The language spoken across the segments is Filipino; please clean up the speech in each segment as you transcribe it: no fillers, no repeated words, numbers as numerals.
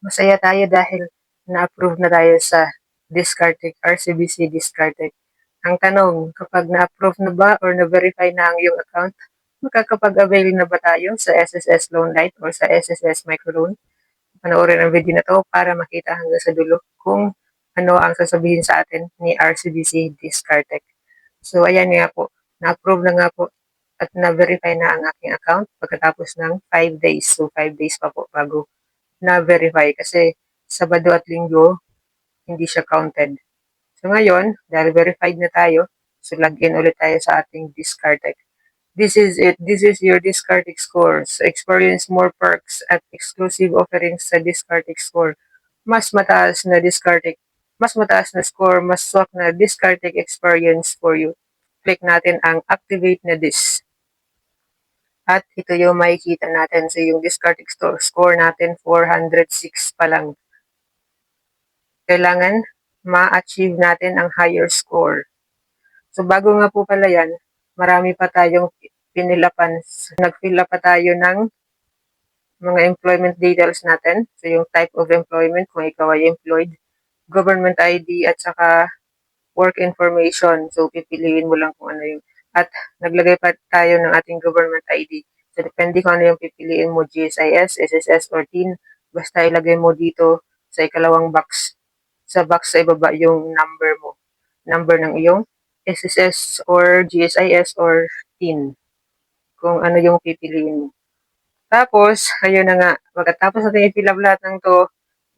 Masaya tayo dahil na-approve na tayo sa Discartec, RCBC Discartec. Ang tanong, kapag na-approve na ba or na-verify na ang iyong account, makakapag-avail na ba tayo sa SSS Loan Lite or sa SSS Microloan? Panoorin ang video na to para makita hanggang sa dulo kung ano ang sasabihin sa atin ni RCBC Discartec. So, ayan nga po, na-approve na nga po at na-verify na ang aking account pagkatapos ng 5 days. So, 5 days pa po bago na-verify kasi Sabado at Linggo hindi siya counted. So ngayon, dahil verified na tayo, so login ulit tayo sa ating Discartec. This is it. This is your Discartec score. So experience more perks at exclusive offerings sa Discartec score. Mas mataas na Discartec, mas mataas na score, mas swak na Discartec experience for you. Click natin ang activate na this. At ito yung makikita natin. So yung Discartec score natin, 406 pa lang. Kailangan ma-achieve natin ang higher score. So bago nga po pala yan, marami pa tayong pinilapan. Nag-fill up pa tayo ng mga employment details natin. So yung type of employment, kung ikaw ay employed, government ID at saka work information. So pipiliin mo lang kung ano yung. At naglagay pa tayo ng ating government ID. So depende kung ano yung pipiliin mo, GSIS, SSS, or TIN. Basta ilagay mo dito sa ikalawang box. Sa box sa ibaba yung number mo. Number ng iyong SSS or GSIS or TIN. Kung ano yung pipiliin mo. Tapos, ayun na nga, pagkatapos natin i-fill up lahat ng to,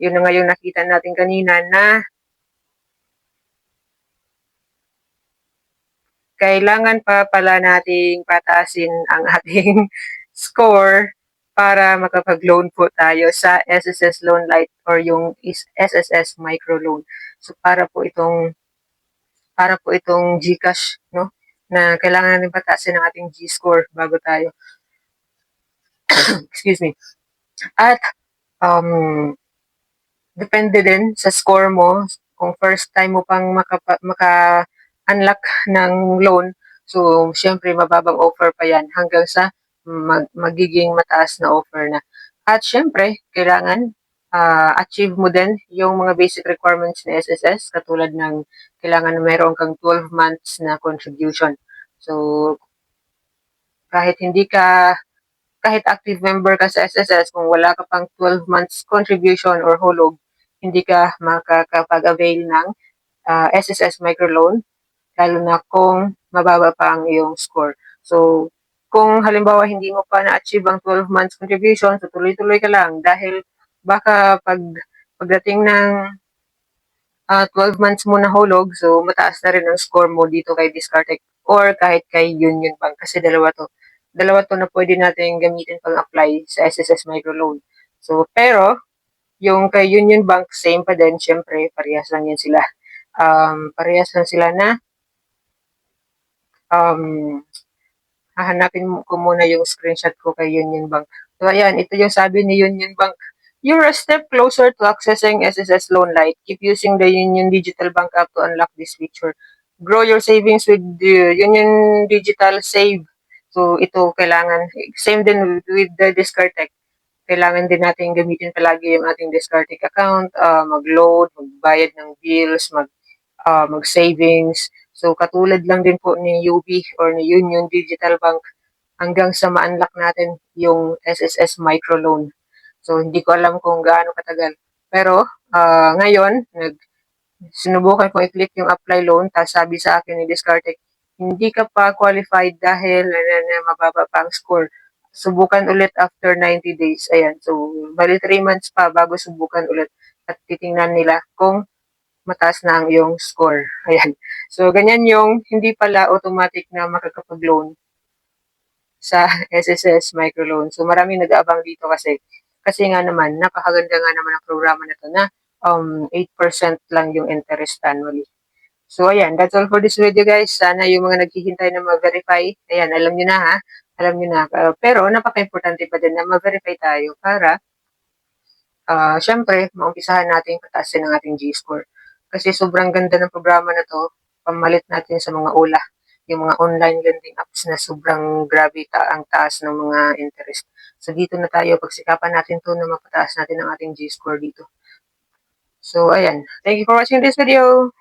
yun na nga yung nakita natin kanina na kailangan pa pala nating pataasin ang ating score para makapag-loan po tayo sa SSS Loan Lite or yung SSS Microloan. So para po itong GCash, no? Na kailangan natin pataasin ang ating G-score bago tayo. Excuse me. At depende din sa score mo kung first time mo pang maka-unlock ng loan. So, syempre, mababang offer pa yan hanggang sa magiging mataas na offer na. At syempre, kailangan achieve mo din yung mga basic requirements ng SSS katulad ng kailangan na meron kang 12 months na contribution. So, kahit active member ka sa SSS, kung wala ka pang 12 months contribution or hulog, hindi ka makakapag-avail ng SSS microloan, lalo na kung mababa pa ang iyong score. So, kung halimbawa hindi mo pa na-achieve ang 12 months contribution, so tuloy-tuloy ka lang dahil baka pagdating ng 12 months mo na hulog, so mataas na rin ang score mo dito kay Discartec or kahit kay Union Bank kasi dalawa to na pwede natin gamitin pang apply sa SSS Microloan. So, pero, yung kay Union Bank, same pa din, syempre, parehas lang yan sila. Parehas lang sila na, hahanapin ko muna yung screenshot ko kay Union Bank. So, ayan, ito yung sabi ni Union Bank. You're a step closer to accessing SSS Loan Lite. Keep using the Union Digital Bank app to unlock this feature. Grow your savings with the Union Digital Save. So, ito kailangan, same din with the Discartec. Kailangan din natin gamitin palagi yung ating Discartec account, mag-load, magbayad ng bills, mag-savings. So, katulad lang din po ni UB or ni Union Digital Bank hanggang sa ma-unlock natin yung SSS Microloan. So, hindi ko alam kung gaano katagal. Pero, ngayon, sinubukan ko i-click yung apply loan, tapos sabi sa akin ni Discartec, hindi ka pa qualified dahil mababa pa ang score. Subukan ulit after 90 days. Ayan. So, bali 3 months pa bago subukan ulit. At titingnan nila kung mataas na ang iyong score. Ayan. So, ganyan yung hindi pala automatic na makakapag-loan sa SSS Microloan. So, maraming nag-aabang dito kasi nga naman, napakaganda nga naman ang programa na to na 8% lang yung interest annually. So, ayan, that's all for this video, guys. Sana yung mga naghihintay na ma-verify, ayan, alam nyo na ha, alam nyo na. Pero, napaka-importante pa din na ma-verify tayo para, syempre, maumpisahan natin pataasin ng ating G-score. Kasi sobrang ganda ng programa na to, pamalit natin sa mga ula, yung mga online lending apps na sobrang grabe ang taas ng mga interest. So, dito na tayo. Pagsikapan natin to na mapataas natin ang ating G-score dito. So, ayan. Thank you for watching this video.